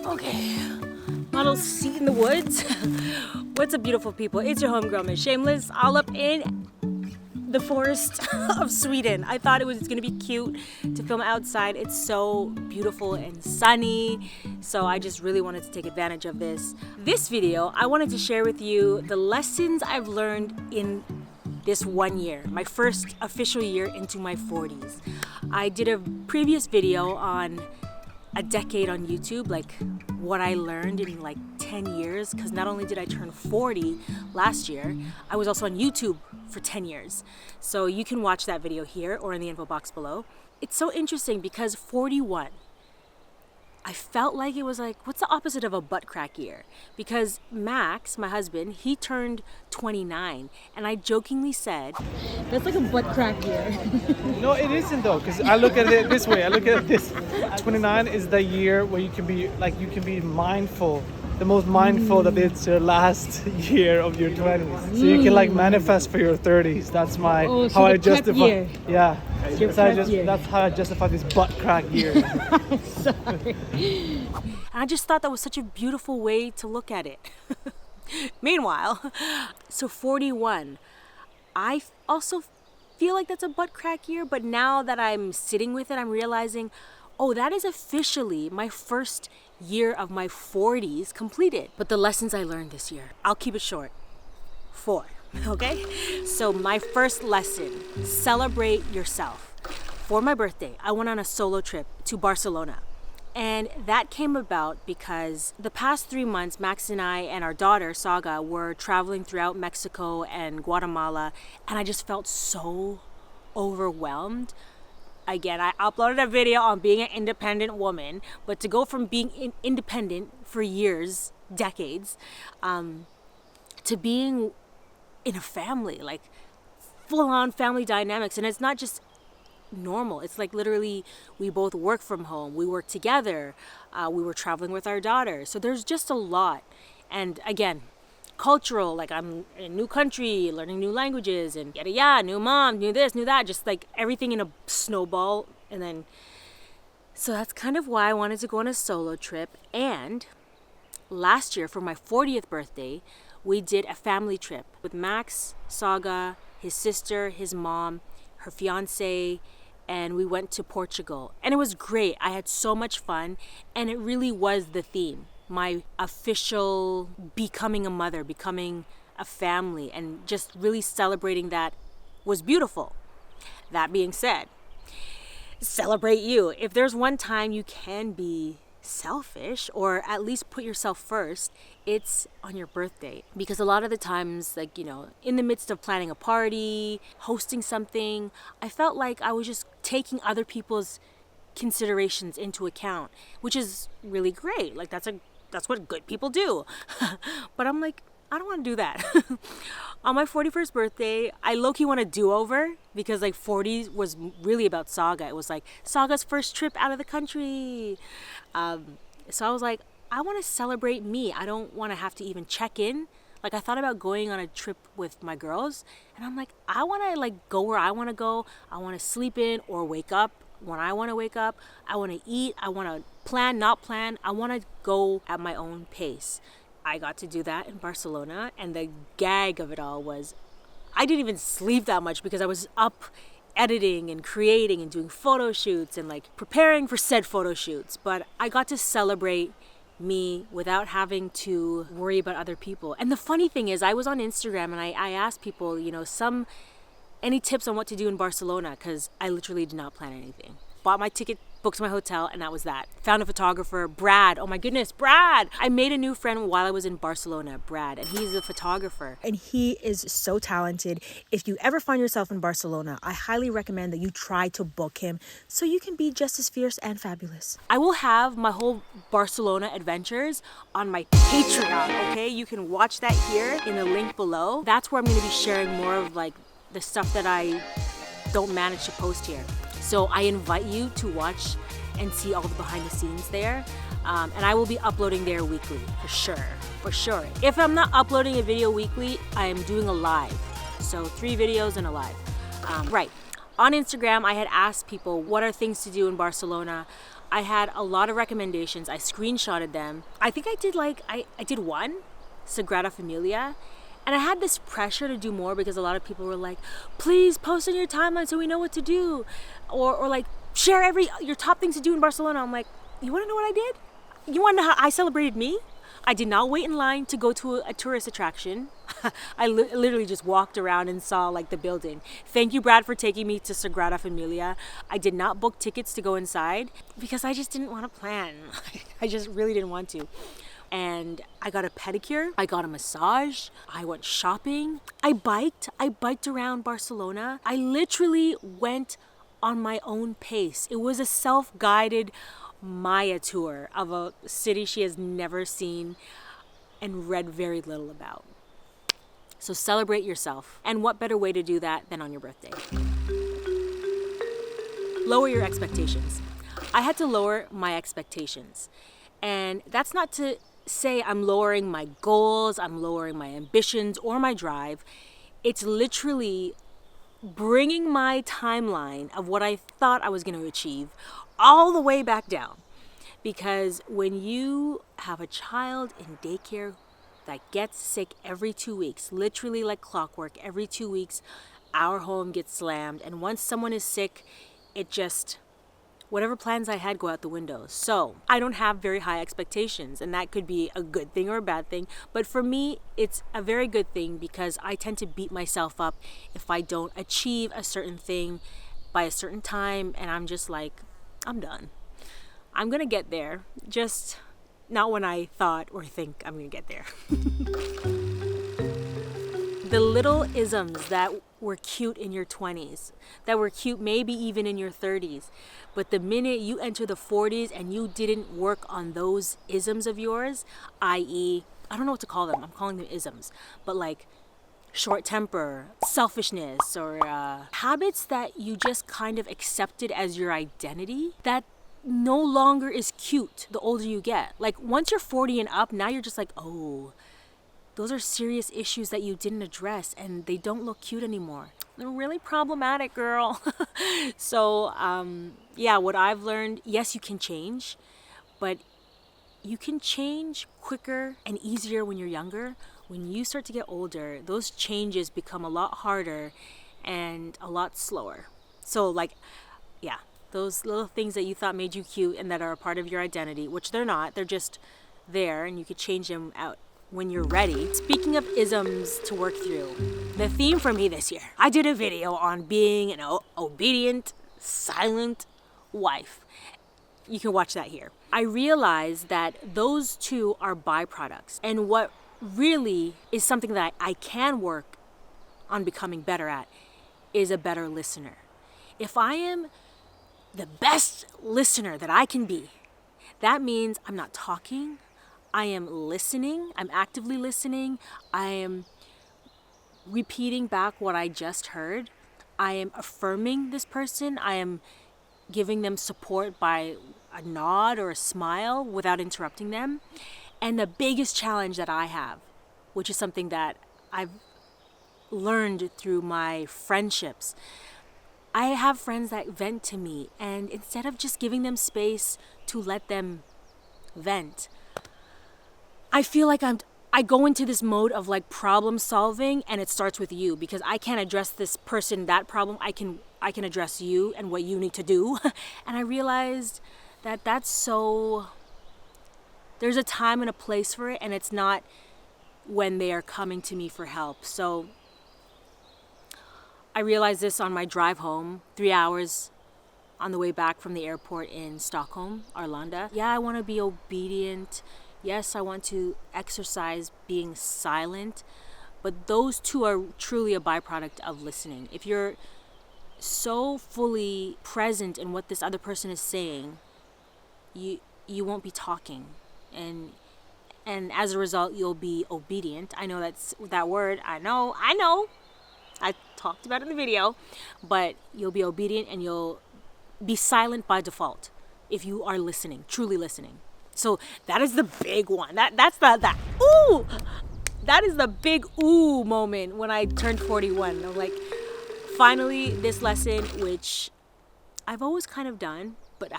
Okay, little seat in the woods. What's up, beautiful people? It's your homegirl, Miss Shameless, all up in the forest of Sweden. I thought it was gonna be cute to film outside. It's so beautiful and sunny, so I just really wanted to take advantage of this. This video, I wanted to share with you the lessons I've learned in this 1 year, my first official year into my 40s. I did a previous video on a decade on YouTube, like what I learned in like 10 years, because not only did I turn 40 last year, I was also on YouTube for 10 years. So you can watch that video here or in the info box below. It's so interesting because 41, I felt like it was like, what's the opposite of a butt crack year? Because Max, my husband, he turned 29, and I jokingly said, that's like a butt crack year. No, it isn't though, because I look at it this way. I look at it this. 29 is the year where you can be mindful, the most mindful that it's your last year of your 20s. So you can like manifest for your 30s. That's my how I justify. Year. Yeah. That's how I justify this butt crack year. Sorry. And I just thought that was such a beautiful way to look at it. Meanwhile, so 41, I also feel like that's a butt crack year, but now that I'm sitting with it, I'm realizing, oh, that is officially my first year of my 40s completed. But the lessons I learned this year, I'll keep it short. 4, okay? So my first lesson, celebrate yourself. For my birthday, I went on a solo trip to Barcelona. And that came about because the past 3 months, Max and I and our daughter, Saga, were traveling throughout Mexico and Guatemala, and I just felt so overwhelmed. Again, I uploaded a video on being an independent woman, but to go from being independent for years, decades, to being in a family, like full-on family dynamics. And it's not just normal. It's like literally we both work from home. We work together. We were traveling with our daughter. So there's just a lot. And again, cultural, like I'm in a new country, learning new languages and yada yada, new mom, new this, new that, just like everything in a snowball. And then, so that's kind of why I wanted to go on a solo trip. And last year for my 40th birthday, we did a family trip with Max, Saga, his sister, his mom, her fiance, and we went to Portugal. And it was great. I had so much fun, and it really was the theme. My official becoming a mother, becoming a family, and just really celebrating that was beautiful. That being said, celebrate you. If there's one time you can be selfish or at least put yourself first, it's on your birthday. Because a lot of the times, like, you know, in the midst of planning a party, hosting something, I felt like I was just taking other people's considerations into account, which is really great. Like that's what good people do. But I'm like, I don't want to do that. On my 41st birthday, I low-key want a do-over because like 40 was really about Saga. It was like Saga's first trip out of the country. So I was like, I want to celebrate me. I don't want to have to even check in. Like I thought about going on a trip with my girls, and I'm like, I want to like go where I want to go. I want to sleep in or wake up when I want to wake up. I want to eat. I want to plan, not plan. I want to go at my own pace. I got to do that in Barcelona, and the gag of it all was I didn't even sleep that much because I was up editing and creating and doing photo shoots and like preparing for said photo shoots. But I got to celebrate me without having to worry about other people. And the funny thing is, I was on Instagram and I asked people, you know, any tips on what to do in Barcelona, because I literally did not plan anything. Bought my ticket, booked my hotel, and that was that. Found a photographer, Brad. Oh my goodness, Brad! I made a new friend while I was in Barcelona, Brad, and he's a photographer. And he is so talented. If you ever find yourself in Barcelona, I highly recommend that you try to book him so you can be just as fierce and fabulous. I will have my whole Barcelona adventures on my Patreon, okay? You can watch that here in the link below. That's where I'm going to be sharing more of like the stuff that I don't manage to post here. So I invite you to watch and see all the behind the scenes there. And I will be uploading there weekly, for sure. If I'm not uploading a video weekly, I am doing a live. So 3 videos and a live. Right. On Instagram, I had asked people what are things to do in Barcelona. I had a lot of recommendations. I screenshotted them. I think I did one, Sagrada Familia. And I had this pressure to do more because a lot of people were like, please post on your timeline so we know what to do. Or like, share your top things to do in Barcelona. I'm like, you want to know what I did? You want to know how I celebrated me? I did not wait in line to go to a tourist attraction. I literally just walked around and saw like the building. Thank you, Brad, for taking me to Sagrada Familia. I did not book tickets to go inside because I just didn't want to plan. I just really didn't want to. And I got a pedicure, I got a massage, I went shopping, I biked around Barcelona. I literally went on my own pace. It was a self-guided Maya tour of a city she has never seen and read very little about. So celebrate yourself. And what better way to do that than on your birthday? Lower your expectations. I had to lower my expectations. And that's not to say I'm lowering my goals, I'm lowering my ambitions or my drive. It's literally bringing my timeline of what I thought I was going to achieve all the way back down. Because when you have a child in daycare that gets sick every 2 weeks, literally like clockwork, every 2 weeks, our home gets slammed. And once someone is sick, it just, whatever plans I had go out the window. So I don't have very high expectations, and that could be a good thing or a bad thing. But for me, it's a very good thing because I tend to beat myself up if I don't achieve a certain thing by a certain time, and I'm just like, I'm done. I'm gonna get there, just not when I thought or think I'm gonna get there. The little isms that were cute in your 20s, that were cute maybe even in your 30s, but the minute you enter the 40s and you didn't work on those isms of yours, i.e., I don't know what to call them, I'm calling them isms, but like short temper, selfishness, or habits that you just kind of accepted as your identity, that no longer is cute the older you get. Like once you're 40 and up, now you're just like, oh, those are serious issues that you didn't address and they don't look cute anymore. They're really problematic, girl. So, yeah, what I've learned, yes, you can change, but you can change quicker and easier when you're younger. When you start to get older, those changes become a lot harder and a lot slower. So like, yeah, those little things that you thought made you cute and that are a part of your identity, which they're not, they're just there and you could change them out when you're ready. Speaking of isms to work through, the theme for me this year, I did a video on being an obedient, silent wife. You can watch that here. I realized that those two are byproducts, and what really is something that I can work on becoming better at is a better listener. If I am the best listener that I can be, that means I'm not talking, I am listening, I'm actively listening, I am repeating back what I just heard, I am affirming this person, I am giving them support by a nod or a smile without interrupting them. And the biggest challenge that I have, which is something that I've learned through my friendships, I have friends that vent to me, and instead of just giving them space to let them vent, I feel like I go into this mode of like problem solving, and it starts with you because I can't address this person, that problem. I can address you and what you need to do. And I realized that that's so, there's a time and a place for it, and it's not when they are coming to me for help. So I realized this on my drive home, 3 hours on the way back from the airport in Stockholm, Arlanda. Yeah, I want to be obedient. Yes, I want to exercise being silent. But those two are truly a byproduct of listening. If you're so fully present in what this other person is saying, you won't be talking. And as a result, you'll be obedient. I know that's that word. I know. I talked about it in the video, but you'll be obedient and you'll be silent by default if you are listening, truly listening. So that is the big one. That is the big ooh moment when I turned 41. I'm like, finally, this lesson, which I've always kind of done, but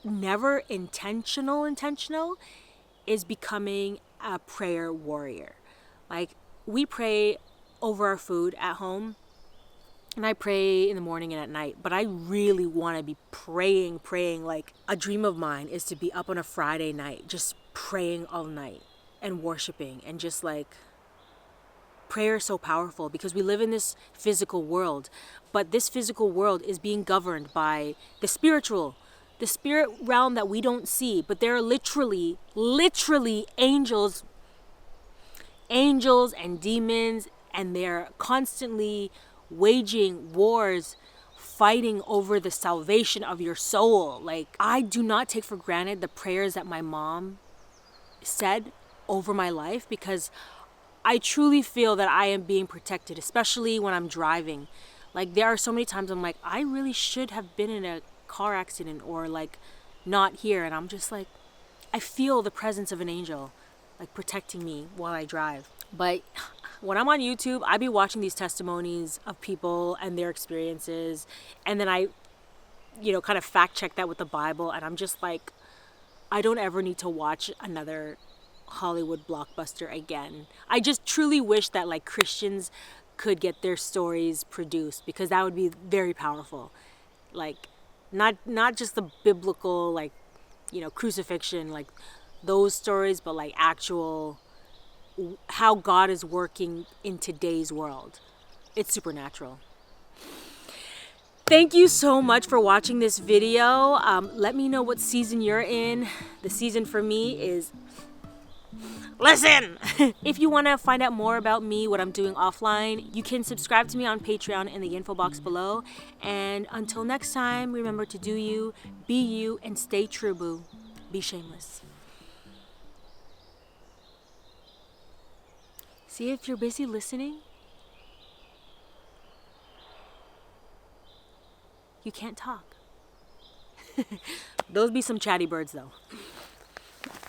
never intentional is becoming a prayer warrior. Like, we pray over our food at home, and I pray in the morning and at night, but I really want to be praying. Like, a dream of mine is to be up on a Friday night, just praying all night and worshiping, and just like, prayer is so powerful because we live in this physical world, but this physical world is being governed by the spirit realm that we don't see, but there are literally angels and demons, and they're constantly waging wars, fighting over the salvation of your soul. Like, I do not take for granted the prayers that my mom said over my life, because I truly feel that I am being protected, especially when I'm driving. Like, there are so many times I'm like, I really should have been in a car accident or like not here, and I'm just like, I feel the presence of an angel like protecting me while I drive. But when I'm on YouTube, I be watching these testimonies of people and their experiences, and then I, kind of fact check that with the Bible, and I'm just like, I don't ever need to watch another Hollywood blockbuster again. I just truly wish that like Christians could get their stories produced, because that would be very powerful. Like, not just the biblical, like, crucifixion, like those stories, but like actual how God is working in today's world. It's supernatural. Thank you so much for watching this video. Let me know what season you're in. The season for me is listen. If you want to find out more about me, what I'm doing offline, you can subscribe to me on Patreon in the info box below. And until next time, remember to do you, be you, and stay true, boo. Be shameless. See, if you're busy listening, you can't talk. Those be some chatty birds, though.